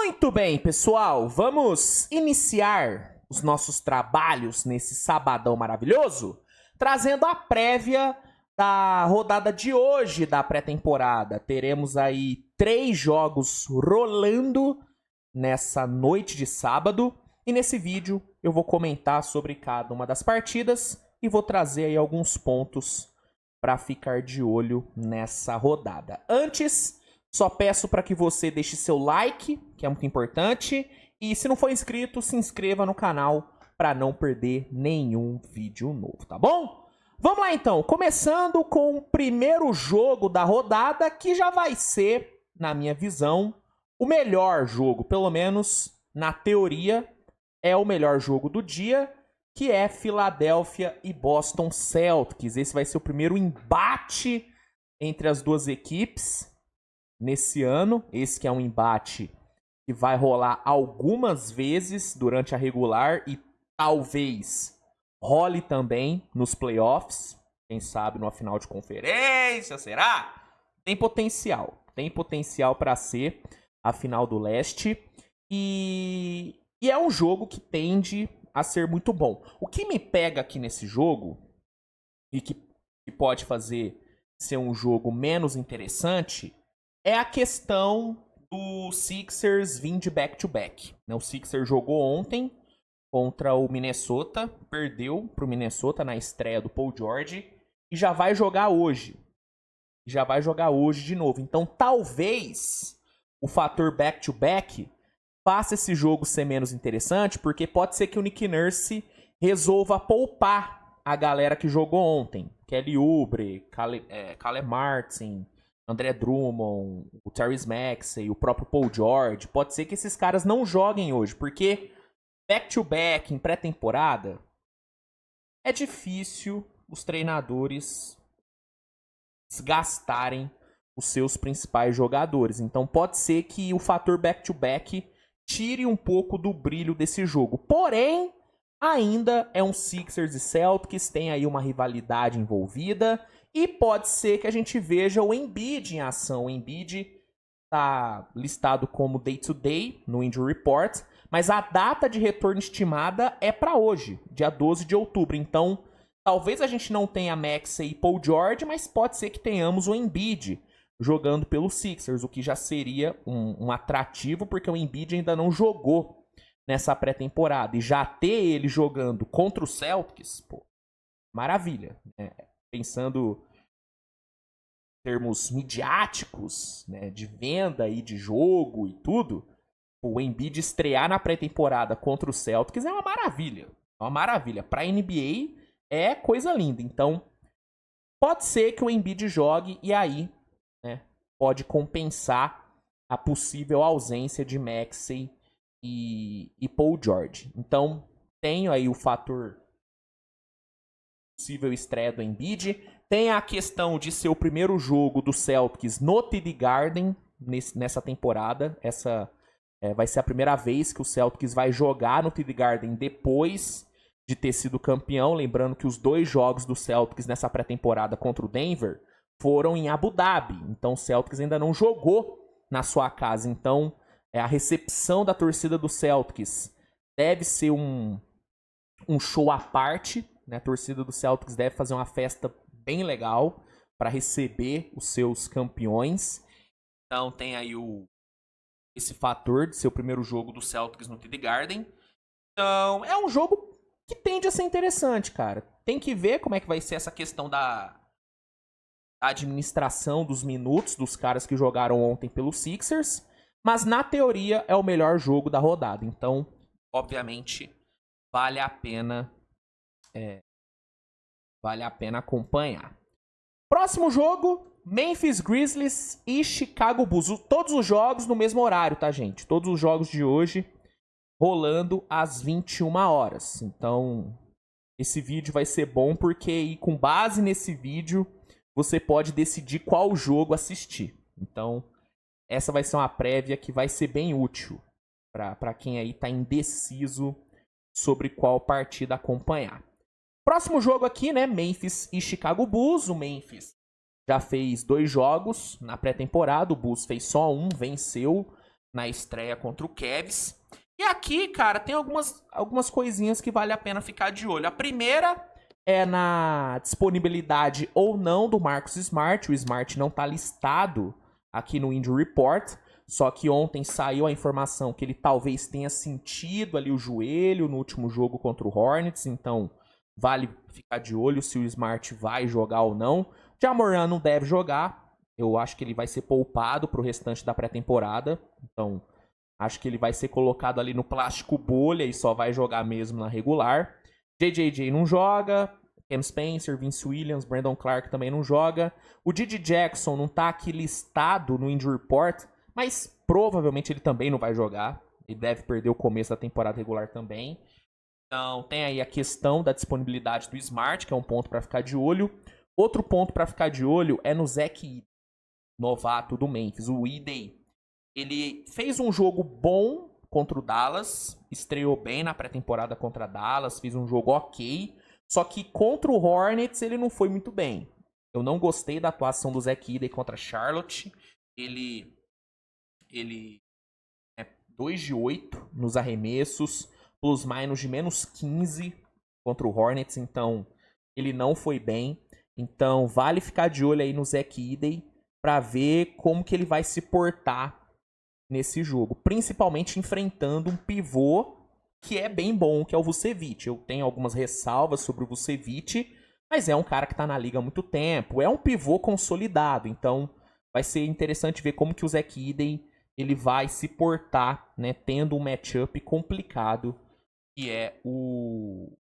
Muito bem, pessoal, vamos iniciar os nossos trabalhos nesse sabadão maravilhoso, trazendo a prévia da rodada de hoje da pré-temporada. Teremos aí 3 jogos rolando nessa noite de sábado, e nesse vídeo eu vou comentar sobre cada uma das partidas e vou trazer aí alguns pontos para ficar de olho nessa rodada. Antes, só peço para que você deixe seu like, que é muito importante, e se não for inscrito, se inscreva no canal para não perder nenhum vídeo novo, tá bom? Vamos lá então, começando com o primeiro jogo da rodada, que já vai ser, na minha visão, o melhor jogo, pelo menos na teoria, é o melhor jogo do dia, que é Philadelphia e Boston Celtics. Esse vai ser o primeiro embate entre as duas equipes nesse ano. Esse que é um embate que vai rolar algumas vezes durante a regular e talvez role também nos playoffs. Quem sabe numa final de conferência, será? Tem potencial para ser a final do leste. E é um jogo que tende a ser muito bom. O que me pega aqui nesse jogo, e que pode fazer ser um jogo menos interessante, é a questão do Sixers vir de back-to-back. O Sixers jogou ontem contra o Minnesota, perdeu para o Minnesota na estreia do Paul George, e já vai jogar hoje. De novo. Então, talvez o fator back-to-back faça esse jogo ser menos interessante, porque pode ser que o Nick Nurse resolva poupar a galera que jogou ontem. Kelly Oubre, Caleb Martin, André Drummond, o Tyrese Maxey, o próprio Paul George. Pode ser que esses caras não joguem hoje, porque back-to-back em pré-temporada é difícil os treinadores desgastarem os seus principais jogadores. Então pode ser que o fator back-to-back tire um pouco do brilho desse jogo. Porém, ainda é um Sixers e Celtics, tem aí uma rivalidade envolvida, e pode ser que a gente veja o Embiid em ação. O Embiid está listado como day-to-day no Injury Report, mas a data de retorno estimada é para hoje, dia 12 de outubro. Então, talvez a gente não tenha Maxey e Paul George, mas pode ser que tenhamos o Embiid jogando pelo Sixers, o que já seria um atrativo, porque o Embiid ainda não jogou nessa pré-temporada. E já ter ele jogando contra o Celtics, pô, maravilha. Pensando em termos midiáticos, né, de venda e de jogo e tudo, o Embiid estrear na pré-temporada contra o Celtics é uma maravilha. É uma maravilha. Pra NBA é coisa linda. Então, pode ser que o Embiid jogue e aí pode compensar a possível ausência de Maxey e Paul George. Então, tenho aí o fator possível estreia do Embiid. Tem a questão de ser o primeiro jogo do Celtics no TD Garden nessa temporada. Essa vai ser a primeira vez que o Celtics vai jogar no TD Garden depois de ter sido campeão. Lembrando que os 2 jogos do Celtics nessa pré-temporada contra o Denver foram em Abu Dhabi. Então o Celtics ainda não jogou na sua casa. Então a recepção da torcida do Celtics deve ser um show à parte. A torcida do Celtics deve fazer uma festa bem legal para receber os seus campeões. Então tem aí esse fator de ser o primeiro jogo do Celtics no TD Garden. Então é um jogo que tende a ser interessante, cara. Tem que ver como é que vai ser essa questão da administração dos minutos dos caras que jogaram ontem pelo Sixers, mas na teoria é o melhor jogo da rodada. Então, obviamente, vale a pena acompanhar. Próximo jogo, Memphis Grizzlies e Chicago Bulls. Todos os jogos no mesmo horário, tá, gente? Todos os jogos de hoje rolando às 21 horas. Então, esse vídeo vai ser bom porque, com base nesse vídeo, você pode decidir qual jogo assistir. Então, essa vai ser uma prévia que vai ser bem útil para quem aí está indeciso sobre qual partida acompanhar. Próximo jogo aqui, né? Memphis e Chicago Bulls. O Memphis já fez 2 jogos na pré-temporada. O Bulls fez só um, venceu na estreia contra o Cavs. E aqui, cara, tem algumas coisinhas que vale a pena ficar de olho. A primeira é na disponibilidade ou não do Marcus Smart. O Smart não tá listado aqui no Injury Report, só que ontem saiu a informação que ele talvez tenha sentido ali o joelho no último jogo contra o Hornets, então vale ficar de olho se o Smart vai jogar ou não. O Ja Morant não deve jogar, eu acho que ele vai ser poupado pro restante da pré-temporada, então acho que ele vai ser colocado ali no plástico bolha e só vai jogar mesmo na regular. JJJ não joga, Cam Spencer, Vince Williams, Brandon Clark também não joga. O Didi Jackson não tá aqui listado no Injury Report, mas provavelmente ele também não vai jogar. Ele deve perder o começo da temporada regular também. Então tem aí a questão da disponibilidade do Smart, que é um ponto para ficar de olho. Outro ponto para ficar de olho é no Zach Edey, novato do Memphis. O Edey, ele fez um jogo bom contra o Dallas, estreou bem na pré-temporada contra Dallas, fez um jogo ok, só que contra o Hornets ele não foi muito bem. Eu não gostei da atuação do Zach Edey contra Charlotte. Ele é 2 de 8 nos arremessos, plus-minus de menos 15 contra o Hornets, então ele não foi bem. Então vale ficar de olho aí no Zach Edey para ver como que ele vai se portar nesse jogo, principalmente enfrentando um pivô que é bem bom, que é o Vucevic. Eu tenho algumas ressalvas sobre o Vucevic, mas é um cara que está na liga há muito tempo, é um pivô consolidado, então vai ser interessante ver como que o Zach Edey ele vai se portar, né, tendo um matchup complicado, que é o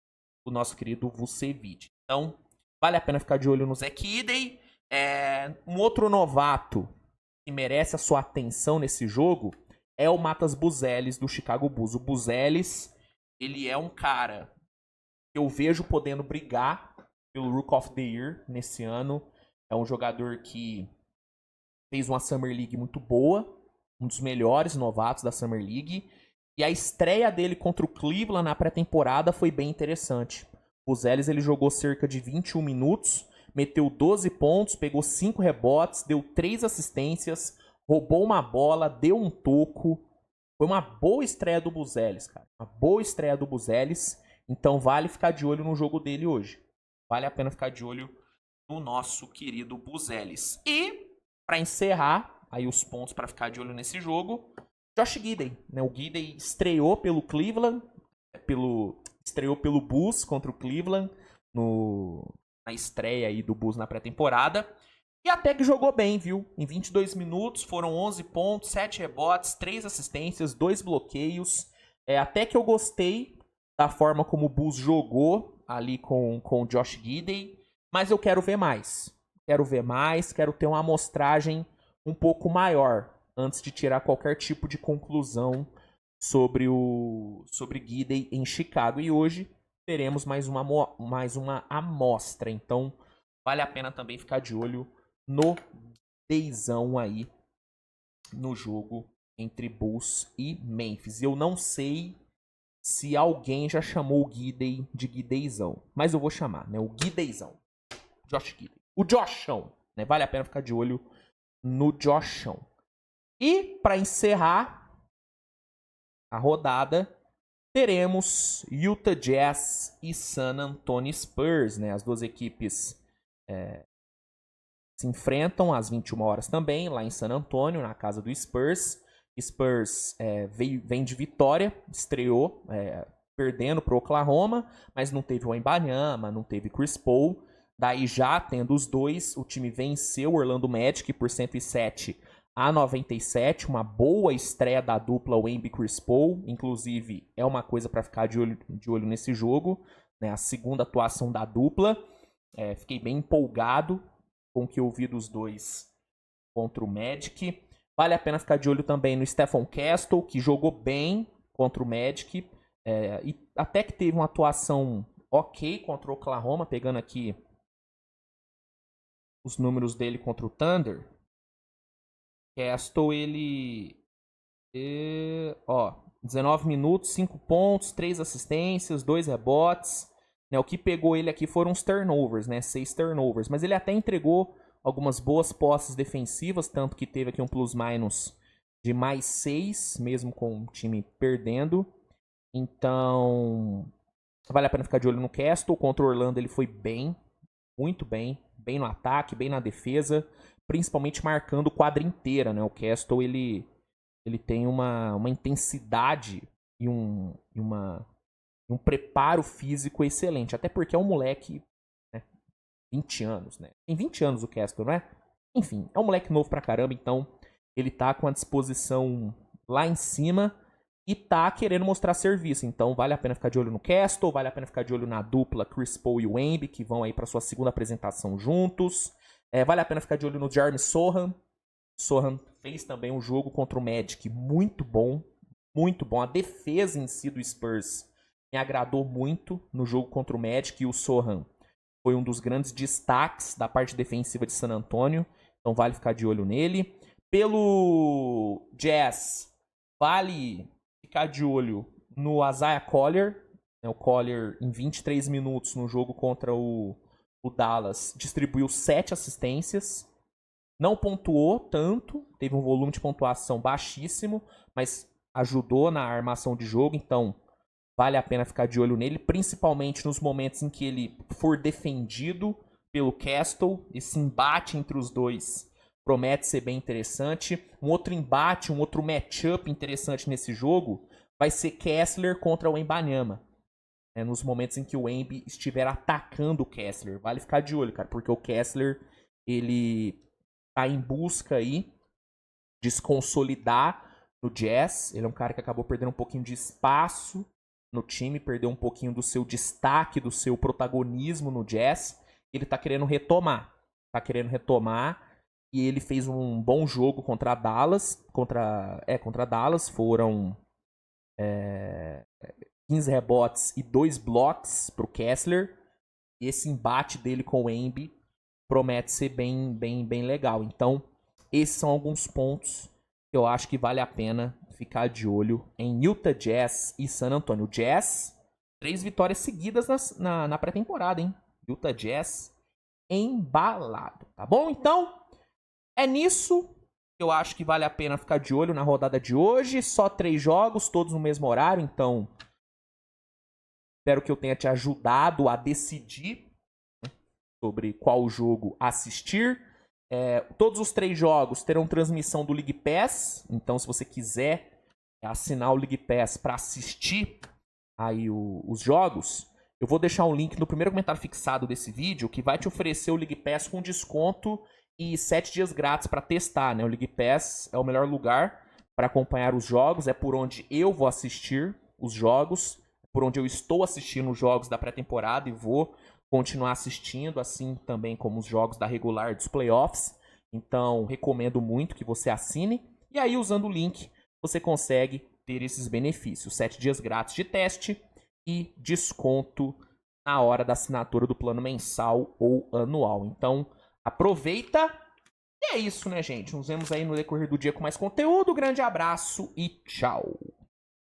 nosso querido Vucevic. Então, vale a pena ficar de olho no Zach Edey. Um outro novato que merece a sua atenção nesse jogo é o Matas Buzelis do Chicago Bulls. O Buzelis, ele é um cara que eu vejo podendo brigar pelo Rook of the Year nesse ano. É um jogador que fez uma Summer League muito boa, um dos melhores novatos da Summer League. E a estreia dele contra o Cleveland na pré-temporada foi bem interessante. O Buzelis, ele jogou cerca de 21 minutos, meteu 12 pontos, pegou 5 rebotes, deu 3 assistências, roubou uma bola, deu um toco. Foi uma boa estreia do Buzelis, cara. Uma boa estreia do Buzelis. Então vale ficar de olho no jogo dele hoje. Vale a pena ficar de olho no nosso querido Buzelis. E, para encerrar aí os pontos para ficar de olho nesse jogo, Josh Giddey, né? O Giddey estreou pelo Cleveland, estreou pelo Bulls contra o Cleveland na estreia aí do Bulls na pré-temporada. E até que jogou bem, viu? Em 22 minutos foram 11 pontos, 7 rebotes, 3 assistências, 2 bloqueios. Até que eu gostei da forma como o Bulls jogou ali com o Josh Giddey. Mas eu quero ver mais. Quero ter uma amostragem um pouco maior antes de tirar qualquer tipo de conclusão sobre Giddey em Chicago. E hoje teremos mais uma amostra. Então vale a pena também ficar de olho no Deizão aí no jogo entre Bulls e Memphis. Eu não sei se alguém já chamou o Giddey de Giddeyzão, mas eu vou chamar, né? O Giddeyzão. Josh Giddey. O Joshão, né? Vale a pena ficar de olho no Joshão. E para encerrar a rodada, teremos Utah Jazz e San Antonio Spurs, né? As duas equipes se enfrentam às 21 horas também, lá em San Antonio, na casa do Spurs. Spurs vem de vitória, estreou perdendo para o Oklahoma, mas não teve o Wembanyama, não teve Chris Paul. Daí já tendo os dois, o time venceu o Orlando Magic por 107-97, uma boa estreia da dupla Wemby e Chris Paul, inclusive é uma coisa para ficar de olho nesse jogo, né? A segunda atuação da dupla, fiquei bem empolgado com o que eu vi dos dois contra o Magic. Vale a pena ficar de olho também no Stephon Castle, que jogou bem contra o Magic, e até que teve uma atuação ok contra o Oklahoma, pegando aqui os números dele contra o Thunder. Castle, ele 19 minutos, 5 pontos, 3 assistências, 2 rebotes. Né, o que pegou ele aqui foram os turnovers, né? 6 turnovers. Mas ele até entregou algumas boas posses defensivas, tanto que teve aqui um plus-minus de mais 6, mesmo com o time perdendo. Então, vale a pena ficar de olho no Castle. Contra o Orlando ele foi bem, muito bem. Bem no ataque, bem na defesa. Principalmente marcando quadra inteira, né? O Castle, ele tem uma intensidade e um preparo físico excelente. Até porque é um moleque, né? 20 anos, né? Tem 20 anos o Castle, não é? Enfim, é um moleque novo pra caramba, então ele tá com a disposição lá em cima e tá querendo mostrar serviço. Então vale a pena ficar de olho no Castle, vale a pena ficar de olho na dupla Chris Paul e Wemby, que vão aí pra sua segunda apresentação juntos. Vale a pena ficar de olho no Jeremy Sohan. Sohan fez também um jogo contra o Magic muito bom, muito bom. A defesa em si do Spurs me agradou muito no jogo contra o Magic, e o Sohan foi um dos grandes destaques da parte defensiva de San Antonio. Então vale ficar de olho nele. Pelo Jazz, vale ficar de olho no Isaiah Collier. O Collier, em 23 minutos no jogo contra o Dallas, distribuiu 7 assistências. Não pontuou tanto, teve um volume de pontuação baixíssimo, mas ajudou na armação de jogo. Então vale a pena ficar de olho nele, principalmente nos momentos em que ele for defendido pelo Castle. Esse embate entre os dois promete ser bem interessante. Um outro embate, um outro matchup interessante nesse jogo vai ser Kessler contra o Wembanyama. Nos momentos em que o Wemby estiver atacando o Kessler. Vale ficar de olho, cara, porque o Kessler, ele tá em busca aí de se consolidar no Jazz. Ele é um cara que acabou perdendo um pouquinho de espaço no time, perdeu um pouquinho do seu destaque, do seu protagonismo no Jazz. Ele tá querendo retomar. E ele fez um bom jogo contra a Dallas. Contra a Dallas. Foram 15 rebotes e 2 blocos pro Kessler. E esse embate dele com o Wemby promete ser bem legal. Então, esses são alguns pontos que eu acho que vale a pena ficar de olho em Utah Jazz e San Antonio. Jazz, 3 vitórias seguidas na pré-temporada, hein? Utah Jazz embalado, tá bom? Então, é nisso que eu acho que vale a pena ficar de olho na rodada de hoje. Só 3 jogos, todos no mesmo horário, então espero que eu tenha te ajudado a decidir sobre qual jogo assistir. Todos os 3 jogos terão transmissão do League Pass, então se você quiser assinar o League Pass para assistir aí os jogos, eu vou deixar um link no primeiro comentário fixado desse vídeo que vai te oferecer o League Pass com desconto e 7 dias grátis para testar, né? O League Pass é o melhor lugar para acompanhar os jogos, é por onde eu vou assistir os jogos, é por onde eu estou assistindo os jogos da pré-temporada e vou continuar assistindo, assim também como os jogos da regular dos playoffs. Então, recomendo muito que você assine. E aí, usando o link, você consegue ter esses benefícios. 7 dias grátis de teste e desconto na hora da assinatura do plano mensal ou anual. Então, aproveita. E é isso, né, gente? Nos vemos aí no decorrer do dia com mais conteúdo. Grande abraço e tchau!